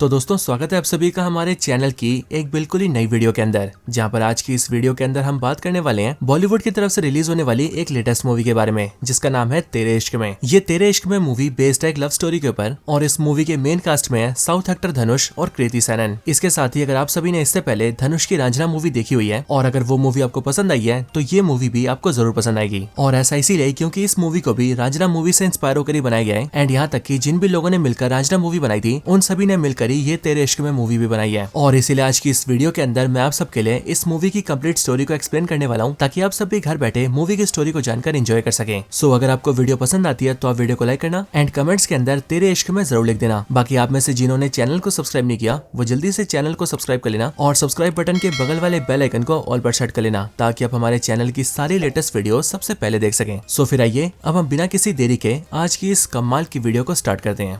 तो दोस्तों स्वागत है आप सभी का हमारे चैनल की एक बिल्कुल ही नई वीडियो के अंदर, जहां पर आज की इस वीडियो के अंदर हम बात करने वाले हैं बॉलीवुड की तरफ से रिलीज होने वाली एक लेटेस्ट मूवी के बारे में, जिसका नाम है तेरे इश्क में। ये तेरे इश्क में मूवी बेस्ड है एक लव स्टोरी के ऊपर और इस मूवी के मेन कास्ट में है साउथ एक्टर धनुष और कृति सेनन। इसके साथ ही अगर आप सभी ने इससे पहले धनुष की रांझना मूवी देखी हुई है और अगर वो मूवी आपको पसंद आई है तो ये मूवी भी आपको जरूर पसंद आएगी। और ऐसा इसीलिए क्योंकि इस मूवी को भी रांझना मूवी से इंस्पायर होकर ही बनाया गया है एंड यहाँ तक कि जिन भी लोगों ने मिलकर रांझना मूवी बनाई थी उन सभी ने मिलकर ही ये तेरे इश्क मूवी भी बनाई है। और इसीलिए आज की इस वीडियो के अंदर मैं आप सबके लिए इस मूवी की कंप्लीट स्टोरी को एक्सप्लेन करने वाला हूं, ताकि आप सब भी घर बैठे मूवी की स्टोरी को जानकर एंजॉय कर सकें। सो अगर आपको वीडियो पसंद आती है तो आप वीडियो को लाइक करना एंड कमेंट्स के अंदर तेरे इश्क में जरूर लिख देना। बाकी आप में से जिन्होंने चैनल को सब्सक्राइब नहीं किया वो जल्दी से चैनल को सब्सक्राइब कर लेना और सब्सक्राइब बटन के बगल वाले बेल आइकन को ऑल पर सेट कर लेना, ताकि आप हमारे चैनल की सारी लेटेस्ट वीडियो सबसे पहले देख सकें। सो फिर आइए अब हम बिना किसी देरी के आज की इस कमाल की वीडियो को स्टार्ट करते हैं।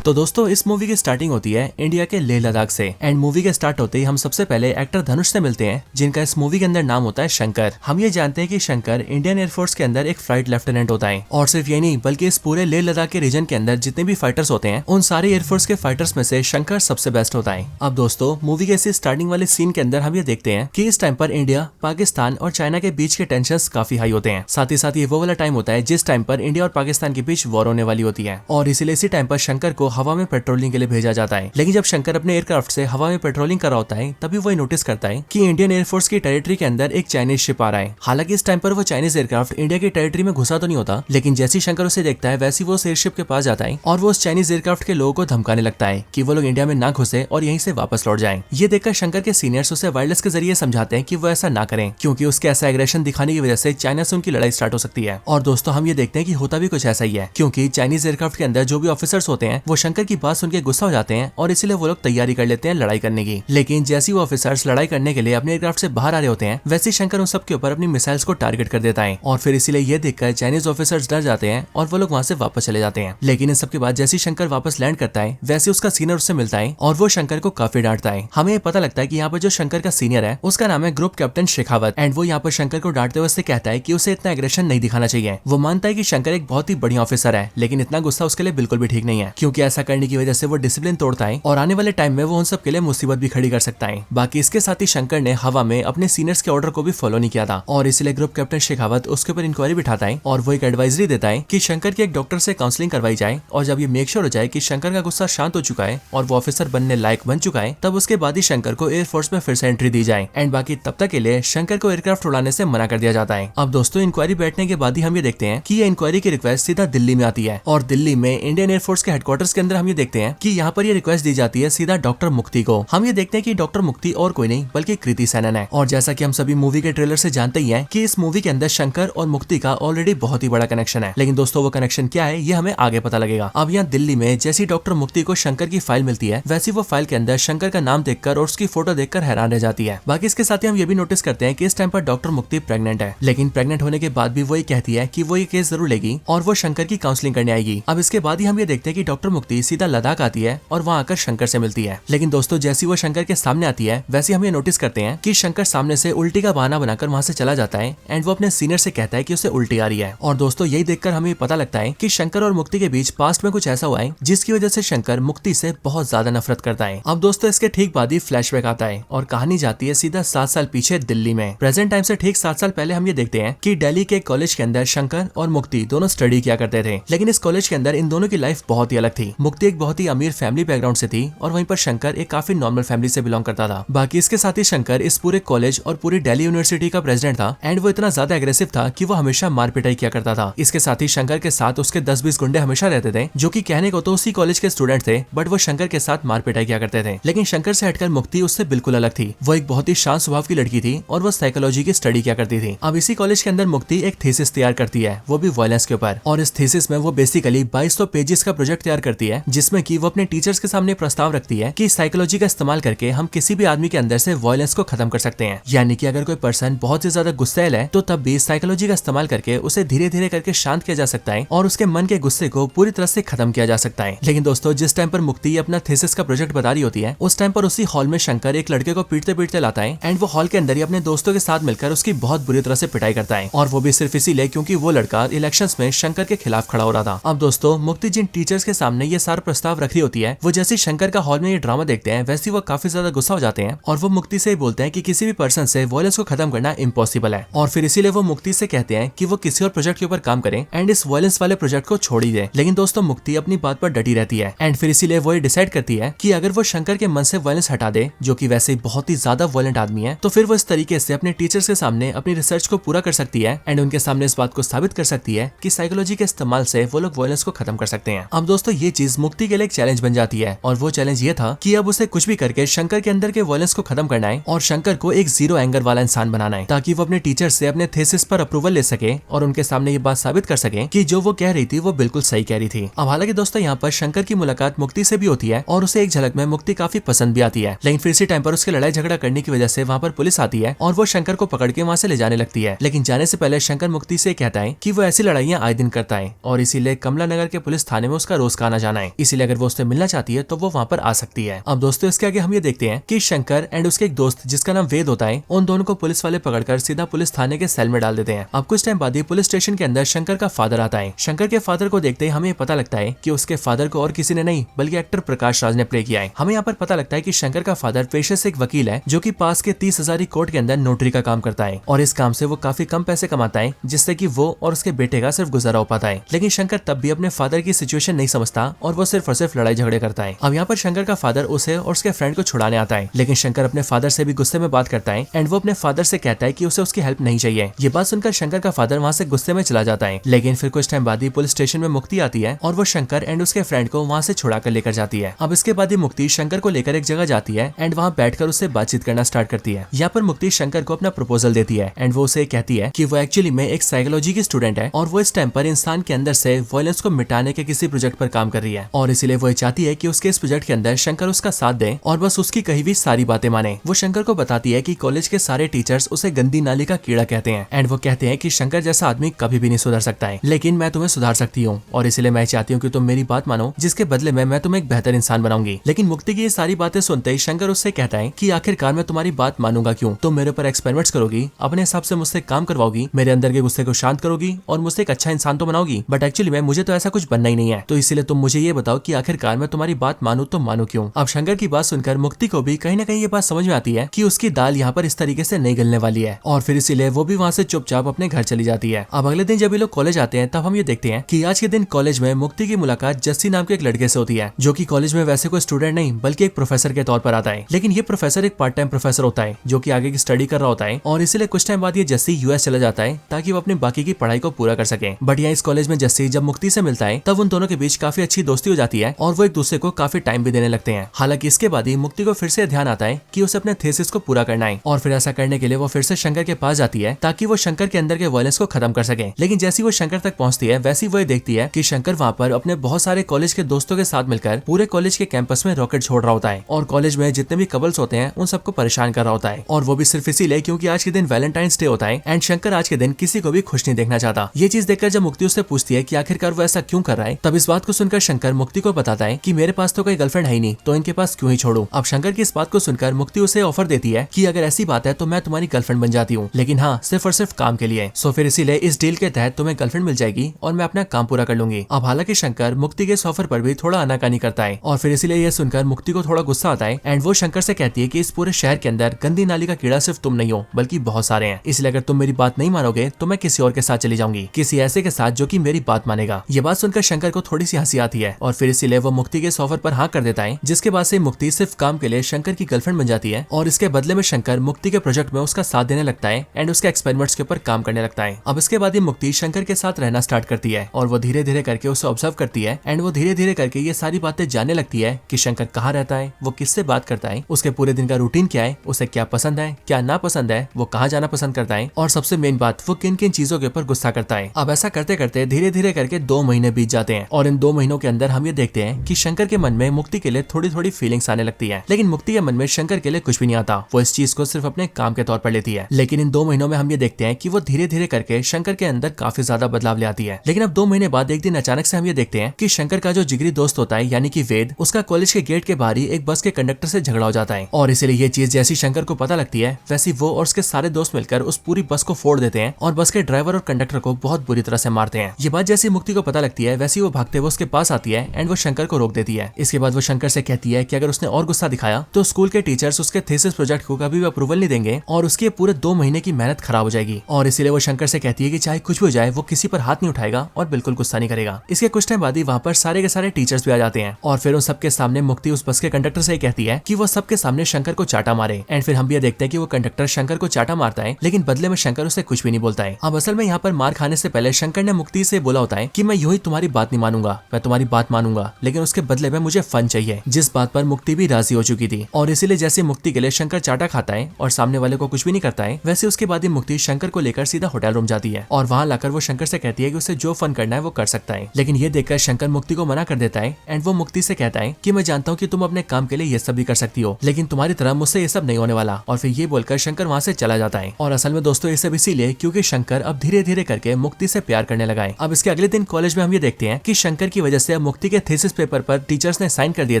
तो दोस्तों इस मूवी की स्टार्टिंग होती है इंडिया के लेह लद्दाख से एंड मूवी के स्टार्ट होते ही हम सबसे पहले एक्टर धनुष से मिलते हैं, जिनका इस मूवी के अंदर नाम होता है शंकर। हम ये जानते हैं कि शंकर इंडियन एयरफोर्स के अंदर एक फ्लाइट लेफ्टिनेंट होता है और सिर्फ ये नहीं बल्कि इस पूरे लेह लद्दाख के रीजन के अंदर जितने भी फाइटर्स होते हैं उन सारे एयरफोर्स के फाइटर्स में से शंकर सबसे बेस्ट होता है। अब दोस्तों मूवी के इसी स्टार्टिंग वाले सीन के अंदर हम ये देखते हैं कि इस टाइम पर इंडिया, पाकिस्तान और चाइना के बीच के टेंशंस काफी हाई होते हैं। साथ ही साथ ये वो वाला टाइम होता है जिस टाइम पर इंडिया और पाकिस्तान के बीच वॉर होने वाली होती है और इसीलिए इसी टाइम पर शंकर को हवा में पेट्रोलिंग के लिए भेजा जाता है। लेकिन जब शंकर अपने एयरक्राफ्ट से हवा में पेट्रोलिंग कर रहा होता है तभी वो नोटिस करता है कि इंडियन एयरफोर्स की टेरिटरी के अंदर एक चाइनीज शिप आ रहा है। हालांकि इस टाइम पर वो चाइनीज एयरक्राफ्ट इंडिया की टेरिटरी में घुसा तो नहीं होता, लेकिन जैसे शंकर उसे देखता है वैसे वो उस एयरशिप के पास जाता है और वो उस चाइनीज एयरक्राफ्ट के लोगों को धमकाने लगता है कि वो लोग इंडिया में ना घुसे और यहीं से वापस लौट जाएं। ये देखकर शंकर के सीनियर्स उसे वायरलेस के जरिए समझाते हैं कि वो ऐसा ना करें, क्योंकि उसके ऐसा एग्रेशन दिखाने की वजह से चाइना से उनकी लड़ाई स्टार्ट हो सकती है। और दोस्तों हम ये देखते हैं कि होता भी कुछ ऐसा ही है, क्योंकि चाइनीज एयरक्राफ्ट के अंदर जो भी ऑफिसर्स होते हैं वो शंकर की बात सुन के गुस्सा हो जाते हैं और इसलिए वो लोग तैयारी कर लेते हैं लड़ाई करने की। लेकिन जैसे वो ऑफिसर्स लड़ाई करने के लिए अपने एयरक्राफ्ट से बाहर आ रहे होते हैं वैसे शंकर उन सब के ऊपर अपनी मिसाइल्स को टारगेट कर देता है और फिर इसीलिए ये देखकर चाइनीज ऑफिसर्स डर जाते हैं और वो लोग वहां से वापस चले जाते हैं। लेकिन इन सब के बाद जैसे शंकर वापस लैंड करता है वैसे उसका सीनियर उससे मिलता है और वो शंकर को काफी डांटता है। हमें पता लगता है कि यहाँ पर जो शंकर का सीनियर है उसका नाम है ग्रुप कैप्टन शेखावत एंड वो यहाँ पर शंकर को डांटते हुए उससे कहता है कि उसे इतना एग्रेशन नहीं दिखाना चाहिए। वो मानता है कि शंकर एक बहुत ही बढ़िया ऑफिसर है, लेकिन इतना गुस्सा उसके लिए बिल्कुल भी ठीक नहीं है, क्योंकि ऐसा करने की वजह से वो डिसिप्लिन तोड़ता है और आने वाले टाइम में वो उन सब के लिए मुसीबत भी खड़ी कर सकता है। बाकी इसके साथ ही शंकर ने हवा में अपने सीनियर्स के ऑर्डर को भी फॉलो नहीं किया था और इसलिए ग्रुप कैप्टन शेखावत उसके ऊपर इंक्वायरी बिठाता है और वो एक एडवाइजरी देता है कि शंकर की एक डॉक्टर से काउंसलिंग करवाई जाए और जब ये मेक श्योर हो जाए कि शंकर का गुस्सा शांत हो चुका है और वो ऑफिसर बनने लायक बन चुका है तब उसके बाद ही शंकर को एयरफोर्स में फिर से एंट्री दी जाए एंड बाकी तब तक के लिए शंकर को एयरक्राफ्ट उड़ाने से मना कर दिया जाता है। अब दोस्तों इंक्वायरी बैठने के बाद ही हम ये देखते हैं कि ये इंक्वायरी की रिक्वेस्ट सीधा दिल्ली में आती है और दिल्ली में इंडियन एयरफोर्स के हेडक्वार्टर्स के अंदर हम ये देखते हैं कि यहाँ पर ये रिक्वेस्ट दी जाती है सीधा डॉक्टर मुक्ति को। हम ये देखते हैं कि डॉक्टर मुक्ति और कोई नहीं बल्कि कृति सेनन है और जैसा कि हम सभी मूवी के ट्रेलर से जानते ही हैं कि इस मूवी के अंदर शंकर और मुक्ति का ऑलरेडी बहुत ही बड़ा कनेक्शन है। लेकिन दोस्तों वो कनेक्शन क्या है ये हमें आगे पता लगेगा। अब यहाँ दिल्ली में जैसी डॉक्टर मुक्ति को शंकर की फाइल मिलती है वैसी वो फाइल के अंदर शंकर का नाम देखकर और उसकी फोटो देखकर हैरान रह जाती है। बाकी इसके साथ ही हम ये भी नोटिस करते हैं कि इस टाइम पर डॉक्टर मुक्ति प्रेग्नेंट है, लेकिन प्रेग्नेंट होने के बाद भी वो ये कहती है कि वो ये केस जरूर लेगी और वो शंकर की काउंसलिंग करने आएगी। अब इसके बाद ही हम ये देखते हैं कि डॉक्टर मुक्ति सीधा लद्दाख आती है और वहाँ आकर शंकर से मिलती है। लेकिन दोस्तों जैसी वो शंकर के सामने आती है वैसे हम ये नोटिस करते हैं कि शंकर सामने से उल्टी का बहाना बनाकर वहां से चला जाता है एंड वो अपने सीनियर से कहता है कि उसे उल्टी आ रही है। और दोस्तों यही देखकर हमें पता लगता है कि शंकर और मुक्ति के बीच पास्ट में कुछ ऐसा हुआ है जिसकी वजह से शंकर मुक्ति से बहुत ज्यादा नफरत करता है। अब दोस्तों इसके ठीक बाद ही फ्लैशबैक आता है और कहानी जाती है सीधा 7 साल पीछे दिल्ली में। प्रेजेंट टाइम से ठीक 7 साल पहले हम ये देखते हैं कि दिल्ली के कॉलेज के अंदर शंकर और मुक्ति दोनों स्टडी किया करते थे, लेकिन इस कॉलेज के अंदर इन दोनों की लाइफ बहुत ही अलग थी। मुक्ति एक बहुत ही अमीर फैमिली बैकग्राउंड से थी और वहीं पर शंकर एक काफी नॉर्मल फैमिली से बिलोंग करता था। बाकी इसके साथ ही शंकर इस पूरे कॉलेज और पूरी दिल्ली यूनिवर्सिटी का प्रेसिडेंट था एंड वो इतना ज्यादा एग्रेसिव था कि वो हमेशा मार पिटाई किया करता था। इसके साथ ही शंकर के साथ उसके 10-20 गुंडे हमेशा रहते थे, जो कि कहने को तो उसी कॉलेज के स्टूडेंट थे, बट वो शंकर के साथ मार पिटाई किया करते थे। लेकिन शंकर से हटकर मुक्ति उससे बिल्कुल अलग थी। वो एक बहुत ही शांत स्वभाव की लड़की थी और वो साइकोलॉजी की स्टडी किया करती थी। अब इसी कॉलेज के अंदर मुक्ति एक थीसिस तैयार करती है, वो भी वायलेंस के ऊपर, और इस थीसिस में वो बेसिकली 2200 पेजेस का प्रोजेक्ट तैयार करती करती है जिसमें कि वो अपने टीचर्स के सामने प्रस्ताव रखती है कि साइकोलॉजी का इस्तेमाल करके हम किसी भी आदमी के अंदर से वायलेंस को खत्म कर सकते हैं। यानी कि अगर कोई पर्सन बहुत ही ज्यादा गुस्सैल है तो तब भी साइकोलॉजी का इस्तेमाल करके उसे धीरे धीरे करके शांत किया जा सकता है और उसके मन के गुस्से को पूरी तरह से खत्म किया जा सकता है। लेकिन दोस्तों, जिस टाइम पर मुक्ति अपना थीसिस का प्रोजेक्ट बता रही होती है उस टाइम पर उसी हॉल में शंकर एक लड़के को पीटते पीटते लाता है एंड वो हॉल के अंदर ही अपने दोस्तों के साथ मिलकर उसकी बहुत बुरी तरह से पिटाई करता है, और वो भी सिर्फ इसीलिए क्योंकि वो लड़का इलेक्शंस में शंकर के खिलाफ खड़ा हो रहा था। अब दोस्तों, मुक्ति जिन टीचर्स के सामने ये सारा प्रस्ताव रख रही होती है वो जैसे शंकर का हॉल में ये ड्रामा देखते हैं वैसे वो काफी ज्यादा गुस्सा हो जाते हैं और वो मुक्ति से बोलते हैं कि किसी भी पर्सन से वायलेंस को खत्म करना इम्पॉसिबल है, और फिर इसीलिए वो मुक्ति से कहते हैं कि वो किसी और प्रोजेक्ट के ऊपर काम करें एंड इस वायलेंस वाले प्रोजेक्ट को छोड़ ही दे। लेकिन दोस्तों, मुक्ति अपनी बात पर डटी रहती है एंड फिर इसीलिए वो ये डिसाइड करती है कि अगर वो शंकर के मन से वायलेंस हटा दे, जो कि वैसे बहुत ही ज्यादा वायलेंट आदमी है, तो फिर वो इस तरीके से अपने टीचर्स के सामने अपनी रिसर्च को पूरा कर सकती है एंड उनके सामने इस बात को साबित कर सकती है कि साइकोलॉजी के इस्तेमाल से वो लोग वायलेंस को खत्म कर सकते हैं। अब दोस्तों, ये चीज मुक्ति के लिए एक चैलेंज बन जाती है और वो चैलेंज ये था कि अब उसे कुछ भी करके शंकर के अंदर के वायलेंस को खत्म करना है और शंकर को एक जीरो एंगर वाला इंसान बनाना है, ताकि वो अपने टीचर से अपने थीसिस पर अप्रूवल ले सके और उनके सामने ये बात साबित कर सके कि जो वो कह रही थी वो बिल्कुल सही कह रही थी। अब हालांकि दोस्तों, यहाँ पर शंकर की मुलाकात मुक्ति से भी होती है और उसे एक झलक में मुक्ति काफी पसंद भी आती है, लेकिन फिर इसी टाइम पर उसके लड़ाई झगड़ा करने की वजह से वहाँ पर पुलिस आती है और वो शंकर को पकड़ के वहाँ से ले जाने लगती है। लेकिन जाने से पहले शंकर मुक्ति से कहता है कि वो ऐसी लड़ाइयाँ आए दिन करता है और इसीलिए कमला नगर के पुलिस थाने में उसका रोज का आना जाना है, इसीलिए अगर वो उससे मिलना चाहती है तो वो वहाँ पर आ सकती है। अब दोस्तों, इसके आगे हम ये देखते हैं कि शंकर एंड उसके एक दोस्त जिसका नाम वेद होता है, उन दोनों को पुलिस वाले पकड़कर सीधा पुलिस थाने के सेल में डाल देते हैं। अब कुछ टाइम बाद ही पुलिस स्टेशन के अंदर शंकर का फादर आता है। शंकर के फादर को देखते ही हमें पता लगता है कि उसके फादर को और किसी ने नहीं बल्कि एक्टर प्रकाश राज ने प्ले किया है। हमें यहाँ पर पता लगता है कि शंकर का फादर पेशे से एक वकील है जो कि पास के 30,000 कोर्ट के अंदर नोटरी का काम करता है और इस काम से वो काफी कम पैसे कमाता है जिससे कि वो और उसके बेटे का सिर्फ गुजारा हो पाता है। लेकिन शंकर तब भी अपने फादर की सिचुएशन नहीं समझता और वो सिर्फ और सिर्फ लड़ाई झगड़े करता है। अब यहाँ पर शंकर का फादर उसे और उसके फ्रेंड को छुड़ाने आता है, लेकिन शंकर अपने फादर से भी गुस्से में बात करता है एंड वो अपने फादर से कहता है कि उसे उसकी हेल्प नहीं चाहिए। ये बात सुनकर शंकर का फादर वहाँ से गुस्से में चला जाता है, लेकिन फिर कुछ टाइम बाद ही पुलिस स्टेशन में मुक्ति आती है और वो शंकर एंड उसके फ्रेंड को वहाँ से छुड़ा कर लेकर जाती है। अब इसके बाद ही मुक्ति शंकर को लेकर एक जगह जाती है एंड वहाँ बैठकर उससे बातचीत करना स्टार्ट करती है। यहाँ पर मुक्ति शंकर को अपना प्रपोजल देती है एंड वो उसे कहती है कि वो एक्चुअली में एक साइकोलॉजी की स्टूडेंट है और वो इस टाइम पर इंसान के अंदर से वायलेंस को मिटाने के किसी प्रोजेक्ट पर काम कर रही है और इसीलिए वो चाहती है कि उसके इस प्रोजेक्ट के अंदर शंकर उसका साथ दे और बस उसकी कही हुई सारी बातें माने। वो शंकर को बताती है कि कॉलेज के सारे टीचर्स उसे गंदी नाली का कीड़ा कहते हैं एंड वो कहते हैं कि शंकर जैसा आदमी कभी भी नहीं सुधर सकता है, लेकिन मैं तुम्हें सुधार सकती हूँ और इसलिए मैं चाहती हूँ कि तुम मेरी बात मानो, जिसके बदले में मैं तुम्हें एक बेहतर इंसान बनाऊंगी। लेकिन मुक्ति की ये सारी बातें सुनते ही शंकर उससे कहता है कि आखिरकार मैं तुम्हारी बात मानूंगा क्यों? तुम मेरे ऊपर एक्सपेरिमेंट्स करोगी, अपने हिसाब से मुझसे काम करवाओगी, मेरे अंदर के गुस्से को शांत करोगी और मुझसे एक अच्छा इंसान तो बनाओगी, बट एक्चुअली में मुझे तो ऐसा कुछ बनना ही नहीं है। तो इसलिए तुम मुझे ये बताओ कि आखिरकार मैं तुम्हारी बात मानू तो मानू क्यों? अब शंकर की बात सुनकर मुक्ति को भी कहीं ना कहीं ये बात समझ में आती है कि उसकी दाल यहाँ पर इस तरीके से नहीं गलने वाली है और फिर इसीलिए वो भी वहाँ से चुपचाप अपने घर चली जाती है। अब अगले दिन जब ये लोग कॉलेज आते हैं तब हम ये देखते हैं कि आज के दिन कॉलेज में मुक्ति की मुलाकात जस्सी नाम के एक लड़के से होती है, जो कि कॉलेज में वैसे कोई स्टूडेंट नहीं बल्कि एक प्रोफेसर के तौर पर आता है। लेकिन ये प्रोफेसर एक पार्ट टाइम प्रोफेसर होता है जो कि आगे की स्टडी कर रहा होता है और इसीलिए कुछ टाइम बाद ये जस्सी यूएस चला जाता है ताकि वो अपनी बाकी की पढ़ाई को पूरा कर सके। बट यहाँ इस कॉलेज में जस्सी जब मुक्ति से मिलता है तब उन दोनों के बीच काफी अच्छी दोस्ती हो जाती है और वो एक दूसरे को काफी टाइम भी देने लगते हैं। हालांकि इसके बाद ही मुक्ति को फिर से ध्यान आता है कि उसे अपने थीसिस को पूरा करना है और फिर ऐसा करने के लिए वो फिर से शंकर के पास जाती है ताकि वो शंकर के अंदर के वायलेंस को खत्म कर सके। लेकिन जैसी वो शंकर तक पहुंचती है वैसी वो देखती है कि शंकर वहाँ पर अपने बहुत सारे कॉलेज के दोस्तों के साथ मिलकर पूरे कॉलेज के कैंपस में रॉकेट छोड़ रहा होता है और कॉलेज में जितने भी कपल्स होते हैं उन सबको परेशान कर रहा होता है, और वो भी सिर्फ इसीलिए क्योंकि आज के दिन वैलेंटाइंस डे होता है एंड शंकर आज के दिन किसी को भी खुश नहीं देखना चाहता। ये चीज देखकर जब मुक्ति उससे पूछती है कि आखिरकार वो ऐसा क्यों कर रहा है, तब इस बात को सुनकर शंकर मुक्ति को बताता है कि मेरे पास तो कोई गर्लफ्रेंड है ही नहीं, तो इनके पास क्यों ही छोड़ू। अब शंकर की इस बात को सुनकर मुक्ति उसे ऑफर देती है कि अगर ऐसी बात है तो मैं तुम्हारी गर्लफ्रेंड बन जाती हूँ, लेकिन हाँ सिर्फ और सिर्फ काम के लिए। सो फिर इसीलिए इस डील के तहत तुम्हें गर्लफ्रेंड मिल जाएगी और मैं अपना काम पूरा कर लूंगी। अब हालांकि शंकर मुक्ति के इस ऑफर पर भी थोड़ा आनाकानी करता है और फिर इसीलिए यह सुनकर मुक्ति को थोड़ा गुस्सा आता है एंड वो शंकर से कहती है कि इस पूरे शहर के अंदर गंदी नाली का कीड़ा सिर्फ तुम नहीं हो बल्कि बहुत सारे हैं, इसलिए अगर तुम मेरी बात नहीं मानोगे तो मैं किसी और के साथ चली जाऊंगी, किसी ऐसे के साथ जो कि मेरी बात मानेगा। ये बात सुनकर शंकर को थोड़ी सी हंसी आती है और फिर इसीलिए वो मुक्ति के इस ऑफर पर हाँ कर देता है, जिसके बाद से मुक्ति सिर्फ काम के लिए शंकर की गर्लफ्रेंड बन जाती है और इसके बदले में शंकर मुक्ति के प्रोजेक्ट में उसका साथ देने लगता है एंड उसके एक्सपेरिमेंट्स के ऊपर काम करने लगता है। अब इसके बाद ही मुक्ति शंकर के साथ रहना स्टार्ट करती है और वो धीरे धीरे करके उसे ऑब्जर्व करती है एंड वो धीरे धीरे करके ये सारी बातें जानने लगती है कि शंकर कहाँ रहता है, वो किससे बात करता है, उसके पूरे दिन का रूटीन क्या है, उसे क्या पसंद है क्या ना पसंद है, वो कहाँ जाना पसंद करता है और सबसे मेन बात वो किन किन चीजों के ऊपर गुस्सा करता है। अब ऐसा करते करते धीरे धीरे करके 2 महीने बीत जाते हैं और इन 2 महीनों के अंदर हम ये देखते हैं कि शंकर के मन में मुक्ति के लिए थोड़ी थोड़ी फीलिंग्स आने लगती है, लेकिन मुक्ति के मन में शंकर के लिए कुछ भी नहीं आता। वो इस चीज को सिर्फ अपने काम के तौर पर लेती है। लेकिन इन 2 महीनों में हम ये देखते हैं कि वो धीरे धीरे करके शंकर के अंदर काफी ज्यादा बदलाव ले आती है। लेकिन अब 2 महीने बाद एक दिन अचानक से हम ये देखते हैं कि शंकर का जो जिगरी दोस्त होता है यानी कि वेद, उसका कॉलेज के गेट के बाहर ही एक बस के कंडक्टर से झगड़ा हो जाता है। और इसीलिए ये चीज जैसी शंकर को पता लगती है वैसी वो और उसके सारे दोस्त मिलकर उस पूरी बस को फोड़ देते हैं और बस के ड्राइवर और कंडक्टर को बहुत बुरी तरह से मारते हैं। ये बात जैसी मुक्ति को पता लगती है वैसी वो भागते हुए उसके पास आती है एंड वो शंकर को रोक देती है। इसके बाद वो शंकर से कहती है कि अगर उसने और गुस्सा दिखाया तो स्कूल के टीचर्स उसके थीसिस प्रोजेक्ट को कभी भी अप्रूवल नहीं देंगे और उसके पूरे 2 महीने की मेहनत खराब हो जाएगी। और इसीलिए वो शंकर से कहती है कि चाहे कुछ भी हो जाए वो किसी पर हाथ नहीं उठाएगा और बिल्कुल गुस्सा नहीं करेगा। इसके कुछ टाइम बाद ही वहाँ पर सारे के सारे टीचर्स भी आ जाते हैं और फिर उन सबके सामने मुक्ति उस बस के कंडक्टर से कहती है कि वो सबके सामने शंकर को चाटा मारे। एंड फिर हम भी देखते हैं कि वो कंडक्टर शंकर को चाटा मारता है, लेकिन बदले में शंकर उसे कुछ भी नहीं बोलता है। अब असल में यहाँ पर मार खाने से पहले शंकर ने मुक्ति से बोला होता है कि मैं यूं ही तुम्हारी बात नहीं मानूंगा, मैं तुम्हारी बात मानूंगा, लेकिन उसके बदले में मुझे फन चाहिए, जिस बात पर मुक्ति भी राजी हो चुकी थी। और इसीलिए जैसे मुक्ति के लिए शंकर चाटा खाता है और सामने वाले को कुछ भी नहीं करता है, वैसे उसके बाद ही मुक्ति शंकर को लेकर सीधा होटल रूम जाती है और वहाँ लाकर वो शंकर से कहती है कि उसे जो फन करना है वो कर सकता है। लेकिन ये देखकर शंकर मुक्ति को मना कर देता है एंड वो मुक्ति से कहता है कि मैं जानता हूँ कि तुम अपने काम के लिए ये सब भी कर सकती हो, लेकिन तुम्हारी तरह मुझसे ये सब नहीं होने वाला। और फिर ये बोलकर शंकर वहाँ से चला जाता है। और असल में दोस्तों ये सब इसीलिए क्योंकि शंकर अब धीरे धीरे करके मुक्ति से प्यार करने लगा है। अब इसके अगले दिन कॉलेज में हम ये देखते हैं कि शंकर की वजह से अब मुक्ति के थीसिस पेपर पर टीचर्स ने साइन कर दिए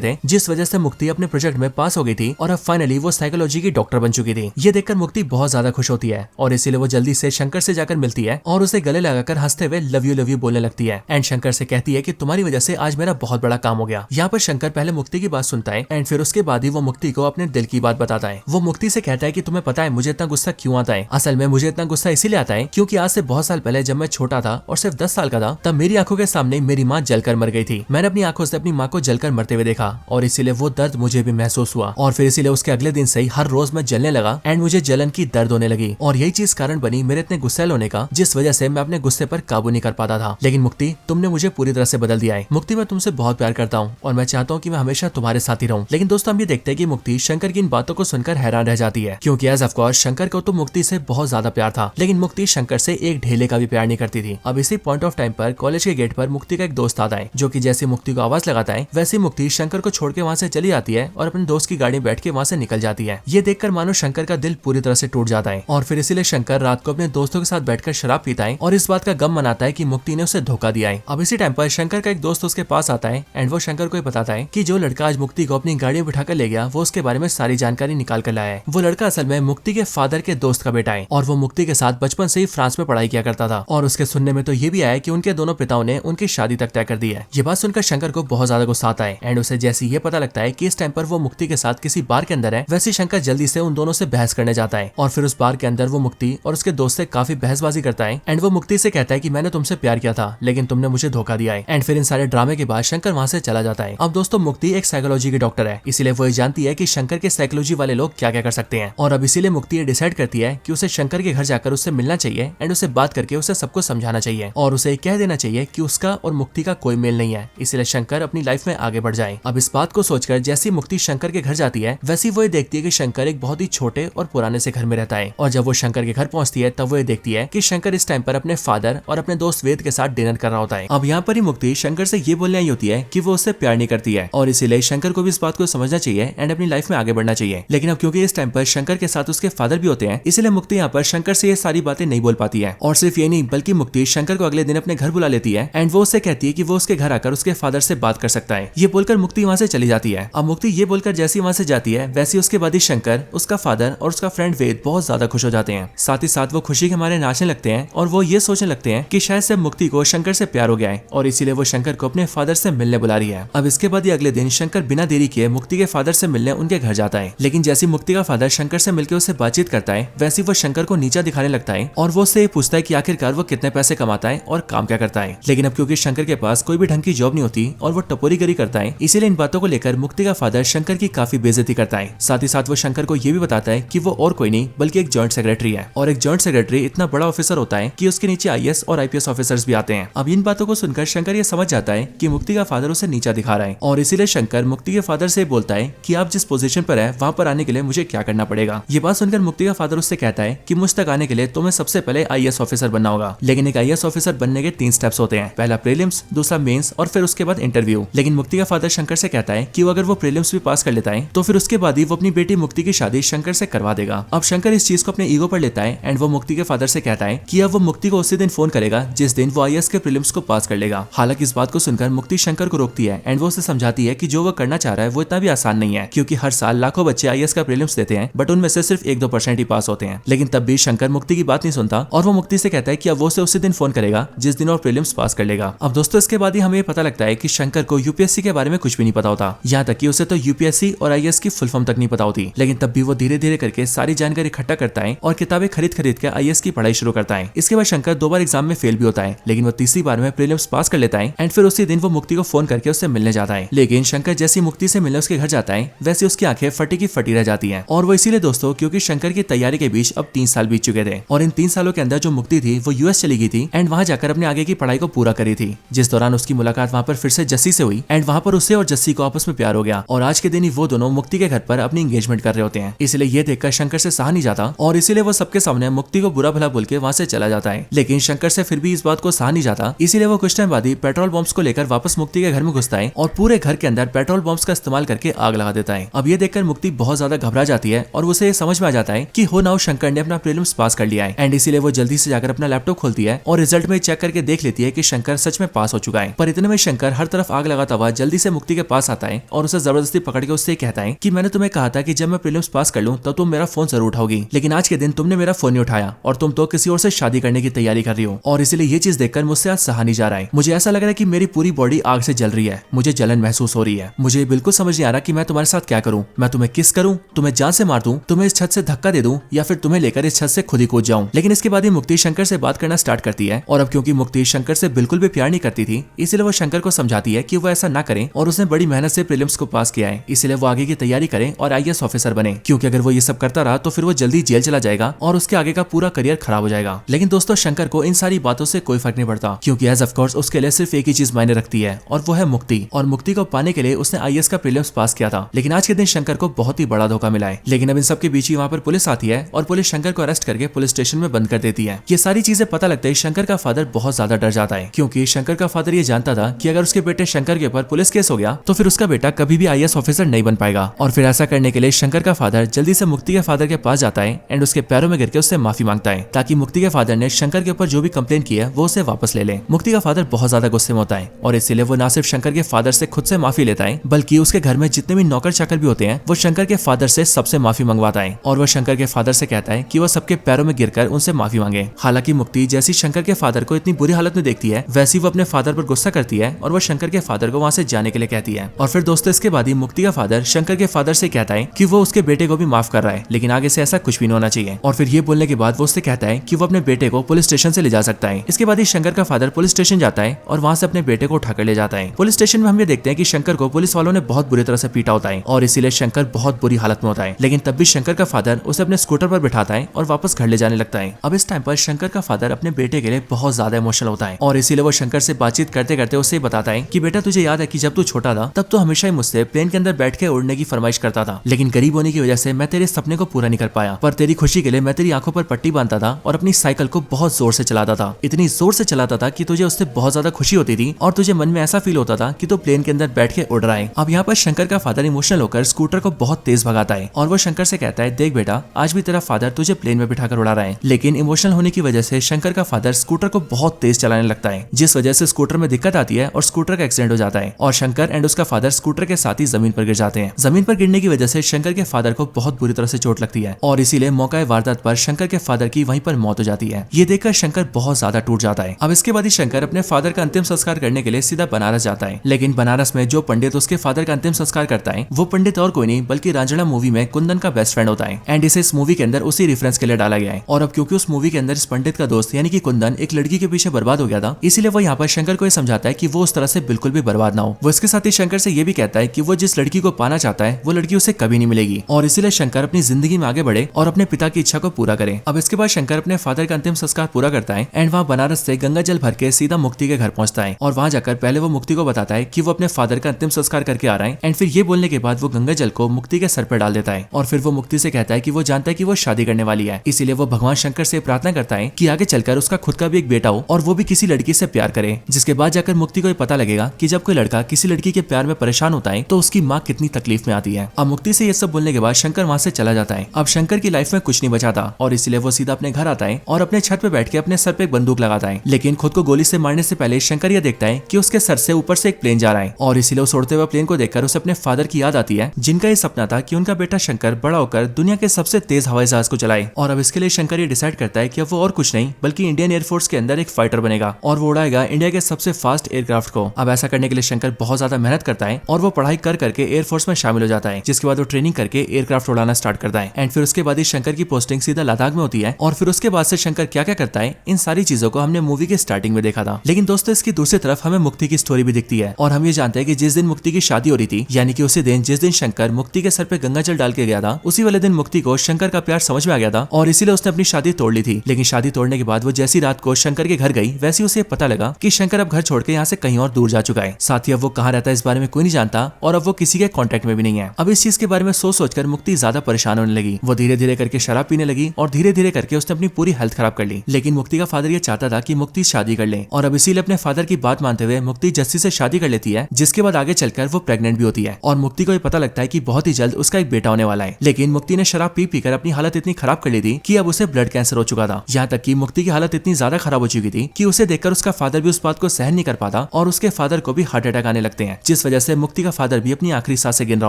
थे, जिस वजह से मुक्ति अपने प्रोजेक्ट में पास हो गई थी और अब फाइनली वो साइकोलॉजी की डॉक्टर बन चुकी थी। ये देखकर मुक्ति बहुत ज्यादा खुश होती है और इसीलिए वो जल्दी से शंकर से जाकर मिलती है और उसे गले लगाकर हंसते हुए लव यू बोलने लगती है। एंड शंकर से कहती है कि तुम्हारी वजह से आज मेरा बहुत बड़ा काम हो गया। यहाँ पर शंकर पहले मुक्ति की बात सुनता है एंड फिर उसके बाद ही वो मुक्ति को अपने दिल की बात बताता है। वो मुक्ति से कहता है कि तुम्हें पता है मुझे इतना गुस्सा क्यों आता है? असल में मुझे इतना गुस्सा इसीलिए आता है क्योंकि आज से बहुत साल पहले जब मैं छोटा था और सिर्फ 10 साल का था, तब मेरी आंखों के सामने मेरी माँ जलकर मर गई थी। मैंने अपनी आंखों से अपनी माँ को जलकर मरते हुए देखा और इसीलिए वो दर्द मुझे भी महसूस हुआ और फिर इसीलिए उसके अगले दिन से ही हर रोज मैं जलने लगा एंड मुझे जलन की दर्द होने लगी और यही चीज कारण बनी मेरे इतने गुस्सैल होने का, जिस वजह से मैं अपने गुस्से पर काबू नहीं कर पाता था। लेकिन मुक्ति तुमने मुझे पूरी तरह से बदल दिया है। मुक्ति मैं तुमसे बहुत प्यार करता हूँ और मैं चाहता हूँ कि मैं हमेशा तुम्हारे साथ ही रहूं। लेकिन दोस्तों हम ये देखते हैं कि मुक्ति शंकर की इन बातों को सुनकर हैरान रह जाती है क्योंकि एज ऑफ कोर्स शंकर को तो मुक्ति से बहुत ज्यादा प्यार था, लेकिन मुक्ति शंकर से एक ढेले का भी प्यार नहीं करती थी। अब इसी पॉइंट ऑफ टाइम पर कॉलेज के गेट पर मुक्ति का एक दोस्त आता है जो कि जैसे मुक्ति को आवाज लगाता है वैसे मुक्ति शंकर को छोड़ के वहाँ से चली जाती है और अपने दोस्त की गाड़ी में बैठ के वहाँ से निकल जाती है। ये देखकर मानो शंकर का दिल पूरी तरह से टूट जाता है और फिर इसीलिए शंकर रात को अपने दोस्तों के साथ बैठकर शराब पीता है और इस बात का गम मनाता है कि मुक्ति ने उसे धोखा दिया है। अब इसी टाइम पर शंकर का एक दोस्त उसके पास आता है एंड वो शंकर को बताता है कि जो लड़का आज मुक्ति को अपनी गाड़ी में बिठाकर ले गया वो उसके बारे में सारी जानकारी निकाल कर लाया है। वो लड़का असल में मुक्ति के फादर के दोस्त का बेटा है और वो मुक्ति के साथ बचपन से ही फ्रांस में पढ़ाई किया करता था और उसके सुनने में तो ये भी आया कि उनके दोनों पिताओं ने उनकी शादी तक तय कर दी है। ये बात सुनकर शंकर को बहुत ज्यादा गुस्सा आता है एंड उसे जैसे ये पता लगता है कि इस टाइम पर वो मुक्ति के साथ किसी बार के अंदर है, वैसे शंकर जल्दी से उन दोनों से बहस करने जाता है और फिर उस बार के अंदर वो मुक्ति और उसके दोस्त से काफी बहसबाजी करता है एंड वो मुक्ति से कहता है कि मैंने तुमसे प्यार किया था लेकिन तुमने मुझे धोखा दिया है। एंड फिर इन सारे ड्रामे के बाद शंकर वहाँ से चला जाता है। अब दोस्तों मुक्ति एक साइकोलॉजी की डॉक्टर है, इसीलिए वो जानती है कि शंकर के साइकोलॉजी वाले लोग क्या क्या कर सकते हैं और अब इसीलिए मुक्ति ये डिसाइड करती है कि उसे शंकर के घर जाकर उससे मिलना चाहिए एंड उसे बात करके उसे सब कुछ समझाना चाहिए और उसे कह देना चाहिए कि उसका और मुक्ति का कोई मेल नहीं है, इसलिए शंकर अपनी लाइफ में आगे बढ़ जाए। अब इस बात को सोचकर जैसी मुक्ति शंकर के घर जाती है वैसी वो ये देखती है कि शंकर एक बहुत ही छोटे और पुराने से घर में रहता है और जब वो शंकर के घर पहुंचती है तब वो ये देखती है कि शंकर इस टाइम पर अपने फादर और अपने दोस्त वेद के साथ डिनर कर रहा होता है। अब यहाँ पर ही मुक्ति शंकर से ये बोलने आई होती है कि वो उससे प्यार नहीं करती है और इसीलिए शंकर को भी इस बात को समझना चाहिए एंड अपनी लाइफ में आगे बढ़ना चाहिए। लेकिन अब क्योंकि इस टाइम पर शंकर के साथ उसके फादर भी होते हैं, इसलिए मुक्ति यहाँ पर शंकर से ये सारी बातें नहीं बोल पाती है और सिर्फ ये नहीं बल्कि मुक्ति शंकर को अगले दिन अपने घर बुला लेती है एंड वो उससे कहती है कि वो उसके घर आकर उसके फादर से बात कर सकता है। ये बोलकर मुक्ति वहाँ से चली जाती है। अब मुक्ति ये बोलकर जैसी वहाँ से जाती है वैसे उसके बाद ही शंकर, उसका फादर और उसका फ्रेंड वेद बहुत ज्यादा खुश हो जाते हैं। साथ ही साथ वो खुशी के मारे नाचने लगते हैं और वो ये सोचने लगते हैं कि शायद से मुक्ति को शंकर से प्यार हो गया है और इसीलिए वो शंकर को अपने फादर से मिलने बुला रही है। अब इसके बाद ही अगले दिन शंकर बिना देरी किए मुक्ति के फादर से मिलने उनके घर जाता है। लेकिन जैसी मुक्ति का फादर शंकर से मिलकर उससे बातचीत करता है वैसे वो शंकर को नीचा दिखाने लगता है और वो उससे पूछता है कि आखिरकार वो कितने पैसे कमाता है और काम क्या करता है। लेकिन अब क्योंकि शंकर के पास कोई भी ढंग की जॉब नहीं होती और वो टपोरीगरी करता है, इसीलिए इन बातों को लेकर मुक्ति का फादर शंकर की काफी बेइज्जती करता है। साथ ही साथ वो शंकर को ये भी बताता है कि वो और कोई नहीं बल्कि एक जॉइंट सेक्रेटरी है और एक जॉइंट सेक्रेटरी इतना बड़ा ऑफिसर होता है कि उसके नीचे आईएएस और आईपीएस ऑफिसर्स भी आते हैं। अब इन बातों को सुनकर शंकर ये समझ जाता है कि मुक्ति का फादर उसे नीचा दिखा रहा है और इसीलिए शंकर मुक्ति के फादर से बोलता है कि आप जिस पोजीशन पर है वहाँ पर आने के लिए मुझे क्या करना पड़ेगा। ये बात सुनकर मुक्ति का फादर उससे कहता है कि मुझ तक आने के लिए तुम्हें सबसे पहले आईएएस ऑफिसर बनना होगा, लेकिन एक आईएएस ऑफिसर बनने के 3 स्टेप्स होते हैं, पहला प्रीलिम्स, दूसरा मेंस और फिर उसके बाद इंटरव्यू। लेकिन मुक्ति का फादर शंकर से कहता है कि अगर वो प्रीलिम्स भी पास कर लेता है तो फिर उसके बाद ही वो अपनी बेटी मुक्ति की शादी शंकर से करवा देगा। अब शंकर इस चीज को अपने ईगो पर लेता है एंड वो मुक्ति के फादर से कहता है कि अब वो मुक्ति को उसी दिन फोन करेगा जिस दिन वो IAS के प्रीलिम्स को पास कर लेगा। हालांकि इस बात को सुनकर मुक्ति शंकर को रोकती है एंड वो उसे समझाती है कि जो वो करना चाह रहा है वो इतना भी आसान नहीं है, क्योंकि हर साल लाखों बच्चे IAS का प्रीलिम्स देते हैं बट उनमें से सिर्फ 1-2% ही पास होते हैं। लेकिन तब भी शंकर मुक्ति की बात नहीं सुनता और वो मुक्ति से कहता है कि अब वो उसे उसी दिन फोन करेगा जिस दिन वो प्रीलिम्स पास कर लेगा। अब दोस्तों इसके बाद ही हमें पता लगता है कि शंकर को UPSC के बारे में कुछ भी नहीं पता होता, यहाँ तक कि उसे तो UPSC और IAS की फुल फॉर्म तक नहीं पता होती। लेकिन तब भी वो धीरे धीरे करके सारी जानकारी इकट्ठा करता है और किताबें खरीद खरीद के IAS की पढ़ाई शुरू करता है। इसके बाद शंकर 2 बार एग्जाम में फेल भी होता है, लेकिन वो तीसरी बार में प्रीलिम्स पास कर लेता है एंड फिर उसी दिन वो मुक्ति को फोन करके उससे मिलने जाता है। लेकिन शंकर जैसी मुक्ति से मिलने उसके घर जाता है वैसे उसकी आंखें फटी की फटी रह जाती हैं। और वो इसीलिए दोस्तों क्योंकि शंकर की तैयारी के बीच अब 3 साल बीत चुके थे और इन 3 सालों के अंदर जो मुक्ति थी वो US चली गई थी एंड वहां जाकर अपने आगे की पढ़ाई को पूरा करी थी। जिस दौरान उसकी मुलाकात वहां पर फिर से जस्सी से हुई एंड वहां पर उससे और जस्सी को आपस में प्यार हो गया और आज के दिन ही वो दोनों मुक्ति के घर पर अपनी एंगेजमेंट कर रहे होते हैं। इसलिए ये देखकर शंकर से सहा नहीं जाता और इसीलिए वो सबके सामने मुक्ति को बुरा भला बोल के वहां से चला जाता है। लेकिन शंकर से फिर भी इस बात को सहा नहीं जाता, इसीलिए वो कुछ टाइम बाद ही पेट्रोल बॉम्ब्स को लेकर वापस मुक्ति के घर में घुसता है और पूरे घर के अंदर पेट्रोल बॉम्ब्स का इस्तेमाल करके आग लगा देता है। अब ये देखकर मुक्ति बहुत ज्यादा घबरा जाती है और उसे ये समझ में आ जाता है कि हो नाउ शंकर ने अपना प्रीलिम्स पास कर लिया है एंड इसीलिए वो जल्दी से जाकर अपना लैपटॉप खोलती है और रिजल्ट में चेक करके देख लेती है कि शंकर सच में पास हो चुका है। पर इतने में शंकर हर तरफ आग लगाता हुआ जल्दी से मुक्ति के पास आता है और उसे जबरदस्ती पकड़ के उससे कहता है कि मैंने तुम्हें कहा था कि जब मैं प्रीलिम्स पास कर लूं तब तुम मेरा फोन जरूर उठाओगी, लेकिन आज के दिन तुमने मेरा फोन नहीं उठाया और तुम तो किसी और से शादी करने की तैयारी कर रही हो और इसीलिए ये चीज देखकर मुझसे आज सहा नहीं जा रहा है। मुझे ऐसा लग रहा है कि मेरी पूरी बॉडी आग से जल रही है, मुझे जलन महसूस हो रही है। मुझे बिल्कुल समझ नहीं आ रहा कि मैं तुम्हारे साथ क्या करूं, मैं तुम्हें किस करूं, तुम्हें जान से मार दूं, तुम्हें इस छत से धक्का दे दूं या फिर तुम्हें लेकर इस छत से खुद ही कूद जाऊं। लेकिन इसके बाद ही मुक्ति शंकर से बात करना स्टार्ट करती है और अब क्योंकि मुक्ति शंकर से बिल्कुल भी प्यार नहीं करती थी इसलिए वो शंकर को समझाती है कि वो ऐसा ना करें और उसने बड़ी मेहनत से प्रीलिम्स को पास किया है, इसलिए वो आगे की तैयारी करे और IAS ऑफिसर बने, क्योंकि अगर वो ये सब करता रहा तो फिर वो जल्दी जेल चला जाएगा और उसके आगे का पूरा करियर खराब हो जाएगा। लेकिन दोस्तों शंकर को इन सारी बातों से कोई फर्क नहीं पड़ता, क्योंकि एज ऑफ कोर्स उसके लिए सिर्फ एक ही चीज मायने रखती है और वो है मुक्ति। और मुक्ति को पाने के लिए उसने IAS का प्रीलिम्स पास किया था, लेकिन आज के दिन शंकर को बहुत ही बड़ा धोखा मिला है। लेकिन अब इन सबके बीच ही वहाँ पर पुलिस आती है और पुलिस शंकर को अरेस्ट करके पुलिस स्टेशन में बंद कर देती है। ये सारी चीजें पता लगते ही शंकर का फादर बहुत ज्यादा डर जाता है, क्योंकि शंकर का फादर ये जानता था कि अगर उसके बेटे शंकर के ऊपर पुलिस केस हो गया तो फिर उसका बेटा कभी भी IAS ऑफिसर नहीं बन पाएगा। और फिर ऐसा करने के लिए शंकर का फादर जल्दी से मुक्ति के फादर के पास जाता है एंड उसके पैरों में गिर के उससे माफी मांगता है, ताकि मुक्ति के फादर ने शंकर के ऊपर जो भी कंप्लेन की है वो उसे वापस ले ले। मुक्ति का फादर बहुत ज्यादा गुस्से में होता है और इसीलिए वो ना सिर्फ शंकर के फादर से खुद से माफी लेता है बल्कि उसके घर में जितने भी नौकर चाकर भी होते हैं वो शंकर के फादर से सबसे माफी मंगवाता है और वो शंकर के फादर से कहता है कि वो सबके पैरों में गिरकर उनसे माफी मांगे। हालांकि मुक्ति जैसी शंकर के फादर को इतनी बुरी हालत में देखती है वैसी वो अपने फादर पर गुस्सा करती है और वो शंकर के फादर को वहाँ से जाने के लिए कहती है। और फिर दोस्तों इसके बाद ही मुक्ति का फादर शंकर के फादर से कहता है कि वो उसके बेटे को भी माफ कर रहा है, लेकिन आगे से ऐसा कुछ भी नहीं होना चाहिए। और फिर ये बोलने के बाद वो उससे कहता है कि वो अपने बेटे को पुलिस स्टेशन से ले जा सकता है। इसके बाद ही शंकर का फादर पुलिस स्टेशन जाता है और वहाँ से अपने बेटे को उठाकर ले जाता है। पुलिस स्टेशन में हम ये देखते हैं कि शंकर को पुलिस वालों ने बहुत बुरी तरह से पीटा होता है और इसीलिए शंकर बहुत बुरी हालत में होता है, लेकिन तब भी शंकर का फादर उसे अपने स्कूटर पर बिठाता है और वापस घर ले जाने लगता है। अब इस टाइम पर शंकर का फादर अपने बेटे के लिए बहुत ज्यादा इमोशनल होता है और इसीलिए वो शंकर से बातचीत करते करते उसे बताता है कि बेटा तुझे याद है कि जब तू छोटा था तब तो हमेशा ही मुझसे प्लेन के अंदर बैठ के उड़ने की फरमाइश करता था, लेकिन गरीब होने की वजह से मैं तेरे सपने को पूरा नहीं कर पाया। पर तेरी खुशी के लिए मैं तेरी आंखों पर पट्टी बांधता था और अपनी साइकिल को बहुत जोर से चलाता था, इतनी जोर से चलाता था कि तुझे उससे बहुत ज्यादा खुशी होती थी और तुझे मन में ऐसा फील होता था कि तू प्लेन के अंदर बैठ के उड़ रहा है। अब यहाँ पर शंकर का फादर इमोशनल होकर स्कूटर को बहुत तेज भगाता है और वो शंकर से कहता है देख बेटा आज भी तेरा फादर तुझे प्लेन में बिठाकर उड़ा रहा है। लेकिन इमोशनल होने की वजह से शंकर का फादर स्कूटर को बहुत तेज चलाने लगता है, जिस वजह से स्कूटर में दिक्कत आती है और स्कूटर का एक्सीडेंट हो जाता है और शंकर एंड उसका फादर स्कूटर के साथ ही जमीन पर गिर जाते हैं। जमीन पर गिरने की वजह से शंकर के फादर को बहुत बुरी तरह से चोट लगती है और इसीलिए मौका वारदात पर शंकर के फादर की वहीं पर मौत हो जाती है। ये देखकर शंकर बहुत ज्यादा टूट जाता है। अब इसके बाद ही शंकर अपने फादर का अंतिम संस्कार करने के लिए सीधा बनारस जाता है, लेकिन बनारस में जो पंडित उसके फादर का अंतिम संस्कार करता है वो पंडित और कोई नहीं बल्कि रांझना मूवी में कुंदन का बेस्ट फ्रेंड होता है एंड इसे इस मूवी के अंदर उसी रेफरेंस के लिए डाला गया है। और अब क्योंकि उस मूवी के अंदर इस पंडित का दोस्त यानी कि कुंदन एक लड़की के पीछे बर्बाद हो गया था, इसीलिए वो यहाँ पर शंकर को ये समझाता है कि वो उस तरह से बिल्कुल भी बर्बाद ना हो। वो इसके साथ ही शंकर से ये भी कहता है कि वो जिस लड़की को पाना चाहता है वो लड़की उसे कभी नहीं मिलेगी और इसीलिए शंकर अपनी जिंदगी में आगे बढ़े और अपने पिता की इच्छा को पूरा करे। अब इसके बाद शंकर अपने फादर का अंतिम संस्कार पूरा करता है एंड वहाँ बनारस से गंगा जल भर के सीधा मुक्ति के घर पहुंचता है और वहाँ जाकर पहले वो मुक्ति को बताता है कि वो अपने फादर का अंतिम संस्कार करके आ रहा है एंड फिर ये बोलने के बाद वो गंगा जल को मुक्ति के सर पर डाल देता है और फिर वो मुक्ति से कहता है कि वो जानता है कि वो शादी करने वाली है, इसीलिए वो भगवान शंकर से प्रार्थना करता है कि आगे चलकर उसका खुद का भी एक बेटा हो और वो भी किसी लड़की से प्यार करे। जिसके बाद जाकर मुक्ति मुक्ति को ये पता लगेगा कि जब कोई लड़का किसी लड़की के प्यार में परेशान होता है तो उसकी माँ कितनी तकलीफ में आती है। अब मुक्ति से ये सब बोलने के बाद शंकर वहाँ से चला जाता है। अब शंकर की लाइफ में कुछ नहीं बचा था और इसलिए वो सीधा अपने घर आता है और अपने छत पे बैठ के अपने सर पे एक बंदूक लगाता है। लेकिन खुद को गोली से मारने से पहले शंकर यह देखता है कि उसके सर से ऊपर से एक प्लेन जा रहा है और इसीलिए उस उड़ते हुए प्लेन को देखकर उसे अपने फादर की याद आती है, जिनका ये सपना था कि उनका बेटा शंकर बड़ा होकर दुनिया के सबसे तेज हवाई जहाज को चलाए। और अब इसके लिए शंकर ये डिसाइड करता है कि अब वो और कुछ नहीं बल्कि इंडियन एयरफोर्स के अंदर एक फाइटर बनेगा और वो उड़ाएगा इंडिया के सबसे फास्ट एयरक्राफ्ट को। अब ऐसा करने के लिए शंकर बहुत ज्यादा मेहनत करता है और वो पढ़ाई कर करके एयरफोर्स में शामिल हो जाता है, जिसके बाद वो ट्रेनिंग करके एयरक्राफ्ट उड़ाना स्टार्ट करता है। एंड फिर उसके बाद ही शंकर की पोस्टिंग सीधा लद्दाख में होती है। और फिर उसके बाद से शंकर क्या क्या करता है, इन सारी चीजों को हमने मूवी के स्टार्टिंग में देखा था। लेकिन दोस्तों इसकी दूसरी तरफ हमें मुक्ति की स्टोरी भी दिखती है और हम ये जानते हैं कि जिस दिन मुक्ति की शादी हो रही थी, यानी कि उसी दिन जिस दिन शंकर मुक्ति के सर पे गंगा जल डाल के गया था, उसी वाले दिन मुक्ति को शंकर का प्यार समझ में आ गया था और इसीलिए उसने अपनी शादी तोड़ ली थी। लेकिन शादी तोड़ने के बाद वो जैसी रात को शंकर के घर गई, वैसे उसे पता लगा कि शंकर अब घर छोड़ के यहाँ से कहीं और दूर जा चुका है। साथ ही अब वो कहाँ रहता है इस बारे में कोई नहीं जानता और अब वो किसी के कॉन्टेक्ट में भी नहीं है। अब इस चीज के बारे में सोच सोचकर मुक्ति ज्यादा परेशान होने लगी। वो धीरे धीरे करके शराब पीने लगी और धीरे धीरे करके उसने अपनी पूरी हेल्थ खराब कर ली। लेकिन मुक्ति का फादर ये चाहता था कि मुक्ति शादी कर ले और अब इसीलिए अपने फादर की बात मानते हुए मुक्ति जस्सी से शादी कर लेती है, जिसके बाद आगे चलकर वो प्रेग्नेंट भी होती है और मुक्ति को ये पता लगता है कि बहुत ही जल्द उसका एक बेटा होने वाला है। लेकिन मुक्ति ने शराब पी पीकर अपनी हालत इतनी खराब कर ली थी कि अब उसे ब्लड कैंसर हो चुका था। यहाँ तक कि मुक्ति की हालत इतनी ज्यादा खराब हो चुकी थी कि उसे देखकर उसका फादर भी उस बात को सहन नहीं कर पाता और उसके फादर को भी हार्ट अटैक आने लगते हैं, जिस वजह से मुक्ति का फादर भी अपनी आखिरी सांसें गिन रहा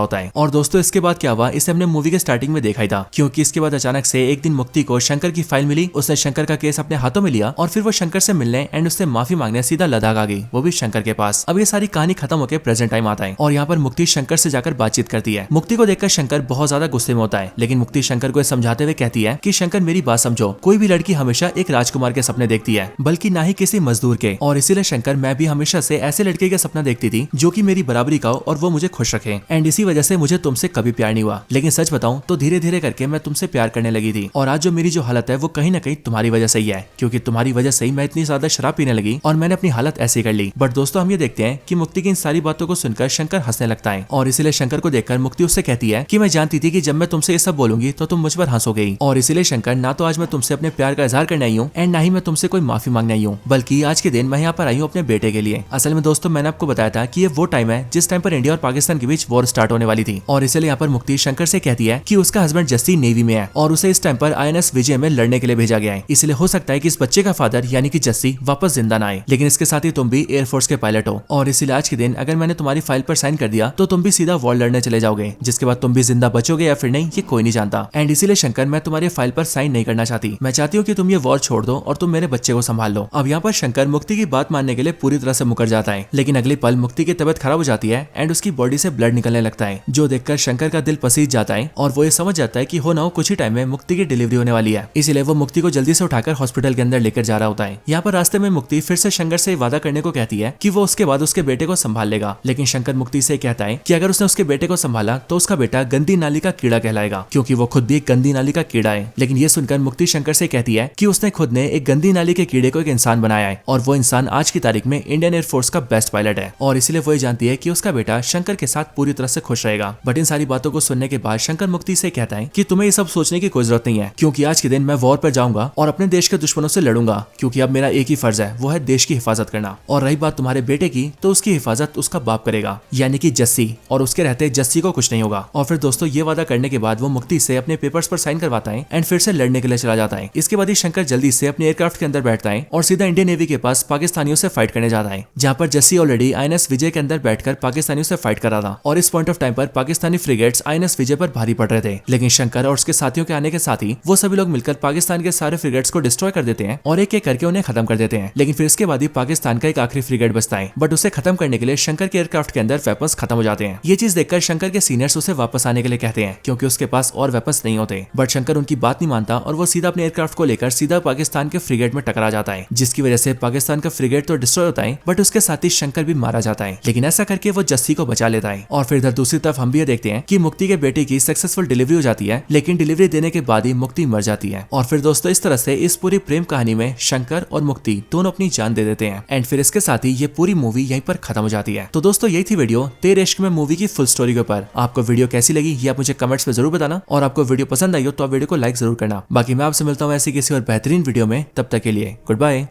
होता है। और दोस्तों इसके बाद क्या हुआ इसे हमने मूवी के स्टार्टिंग में देखा ही था, क्योंकि इसके बाद अचानक से एक दिन मुक्ति को शंकर की फाइल मिली। उसने शंकर का केस अपने हाथों में लिया और फिर वो शंकर से मिलने एंड उससे माफी मांगने सीधा लद्दाख आ गई, वो भी शंकर के पास। अब ये सारी कहानी खत्म होकर प्रेजेंट टाइम आता है और यहाँ पर मुक्ति शंकर से जाकर बातचीत करती है। मुक्ति को देखकर शंकर बहुत ज्यादा गुस्से में होता है, लेकिन मुक्ति शंकर को समझाते हुए कहती है कि शंकर मेरी बात समझो, कोई भी लड़की हमेशा एक राजकुमार के सपने देखती है, बल्कि ना ही किसी मजदूर के। और इसीलिए शंकर मैं भी हमेशा से ऐसे लड़के का सपना देखती थी जो कि मेरी बराबरी का हो और वो मुझे खुश रखे। एंड इसी वजह से मुझे तुमसे कभी प्यार नहीं हुआ, लेकिन सच बताऊं तो धीरे धीरे करके मैं तुमसे प्यार करने लगी थी। और आज जो मेरी जो हालत है वो कहीं ना कहीं तुम्हारी वजह से ही है, क्योंकि तुम्हारी वजह से ही मैं इतनी ज्यादा शराब पीने लगी और मैंने अपनी हालत ऐसी कर ली। बट दोस्तों हम ये देखते हैं कि मुक्ति की इन सारी बातों को सुनकर शंकर हंसने लगता है और इसीलिए शंकर को देखकर मुक्ति उससे कहती है कि मैं जानती थी कि जब मैं तुमसे ये सब बोलूंगी तो तुम मुझ पर हंसोगे। और इसीलिए शंकर ना तो आज मैं तुमसे अपने प्यार का इजहार करने आई हूँ एंड ना ही मैं तुमसे कोई माफी मांगने आई हूँ, बल्कि आज के दिन मैं यहाँ पर आई हूँ अपने बेटे के लिए। असल में दोस्तों मैंने आपको बताया था कि ये वो टाइम है जिस टाइम पर इंडिया और पाकिस्तान के बीच वॉर स्टार्ट होने वाली थी और इसलिए यहाँ पर मुक्ति शंकर से कहती है कि उसका हस्बैंड जस्सी नेवी में है और उसे इस टाइम पर INS विजय में लड़ने के लिए भेजा गया है। इसलिए हो सकता है कि इस बच्चे का फादर यानी कि जस्सी वापस जिंदा ना आए, लेकिन इसके साथ ही तुम भी एयरफोर्स के पायलट हो और इसीलिए आज के दिन अगर मैंने तुम्हारी फाइल पर साइन कर दिया तो तुम भी सीधा वॉर लड़ने चले जाओगे, जिसके बाद तुम भी जिंदा बचोगे या फिर नहीं ये कोई नहीं जानता। एंड इसीलिए शंकर मैं तुम्हारी फाइल पर साइन नहीं करना चाहती, मैं चाहती हूँ कि तुम ये वॉर छोड़ दो और तुम मेरे बच्चे को संभाल लो। अब यहाँ पर शंकर मुक्ति की बात मानने के लिए पूरी तरह से मुकर जाता है, लेकिन अगले पल मुक्ति की तबीयत खराब हो जाती है एंड उसकी बॉडी से ब्लड निकलने लगता है, जो देखकर शंकर का दिल पसीज जाता है और वो ये समझ जाता है कि हो ना हो कुछ ही टाइम में मुक्ति की डिलीवरी होने वाली है। इसीलिए वो मुक्ति को जल्दी से उठाकर हॉस्पिटल के अंदर लेकर जा रहा होता है। यहाँ पर रास्ते में मुक्ति फिर से शंकर से वादा करने को कहती है कि वो उसके बाद उसके बेटे को संभाल लेगा, लेकिन शंकर मुक्ति से कहता है कि अगर उसने उसके बेटे को संभाला तो उसका बेटा गंदी नाली का कीड़ा कहलाएगा, क्योंकि वो खुद भी एक गंदी नाली का कीड़ा है। लेकिन ये सुनकर मुक्ति शंकर से कहती है कि उसने खुद ने एक गंदी नाली के कीड़े को एक इंसान बनाया है और वो इंसान आज की तारीख में इंडियन एयरफोर्स का बेस्ट पायलट है और इसलिए वो ये जानती है कि उसका बेटा शंकर के साथ पूरी तरह से खुश रहेगा। बट इन सारी बातों को सुनने के बाद शंकर मुक्ति से कहता है कि तुम्हें ये सब सोचने की कोई जरूरत नहीं है, क्योंकि आज के दिन मैं वॉर पर जाऊंगा और अपने देश के दुश्मनों से लड़ूंगा, क्योंकि अब मेरा एक ही फर्ज है, वो है देश की हिफाजत करना। और रही बात तुम्हारे बेटे की, तो उसकी हिफाजत उसका बाप करेगा, यानी कि जस्सी, और उसके रहते जस्सी को कुछ नहीं होगा। और फिर दोस्तों ये वादा करने के बाद वो मुक्ति से अपने पेपर्स पर साइन करवाता है एंड फिर से लड़ने के लिए चला जाता है। इसके बाद ही शंकर जल्दी से अपने एयरक्राफ्ट के अंदर बैठता है और सीधा इंडियन नेवी के पास पाकिस्तानियों से फाइट करने जाता है, जहाँ पर जस्सी ऑलरेडी INS विजय के अंदर बैठकर पाकिस्तानियों से फाइट कर रहा था और इस पॉइंट ऑफ टाइम पर पाकिस्तानी फ्रिगेट्स INS विजय पर भारी पड़ रहे थे। लेकिन शंकर और उसके साथियों के आने के साथ ही वो सभी लोग मिलकर पाकिस्तान के सारे फ्रिगेट्स को डिस्ट्रॉय कर देते हैं और एक एक करके उन्हें खत्म कर देते हैं। लेकिन फिर इसके बाद ही पाकिस्तान का एक आखिरी फ्रिगेट बचता है, बट उसे खत्म करने के लिए शंकर के एयरक्राफ्ट के अंदर वेपन्स खत्म हो जाते हैं। ये चीज देखकर शंकर के सीनियर्स उसे वापस आने के लिए कहते हैं, क्योंकि उसके पास और वेपन्स नहीं होते। बट शंकर उनकी बात नहीं मानता और वो सीधा अपने एयरक्राफ्ट को लेकर सीधा पाकिस्तान के फ्रिगेट में टकरा जाता है, जिसकी वजह से पाकिस्तान का फ्रिगेट तो डिस्ट्रॉय होता है बट उसके साथ ही शंकर भी मारा जाता है। लेकिन ऐसा करके वो जस्सी को बचा लेता है। और फिर इधर दूसरी तरफ हम भी ये देखते हैं कि मुक्ति के बेटे की सक्सेसफुल डिलीवरी हो जाती है, लेकिन डिलीवरी देने के बाद ही मुक्ति मर जाती है। और फिर दोस्तों इस तरह से इस पूरी प्रेम कहानी में शंकर और मुक्ति दोनों अपनी जान दे देते हैं एंड फिर इसके साथ ही ये पूरी मूवी यहीं पर खत्म हो जाती है। तो दोस्तों यही थी वीडियो तेरे इश्क में मूवी की फुल स्टोरी के ऊपर। आपको वीडियो कैसी लगी ये आप मुझे कमेंट्स में जरूर बताना और आपको वीडियो पसंद आई हो तो आप वीडियो को लाइक जरूर करना। बाकी मैं आपसे मिलता हूँ ऐसी किसी और बेहतरीन वीडियो में, तब तक के लिए गुड बाय।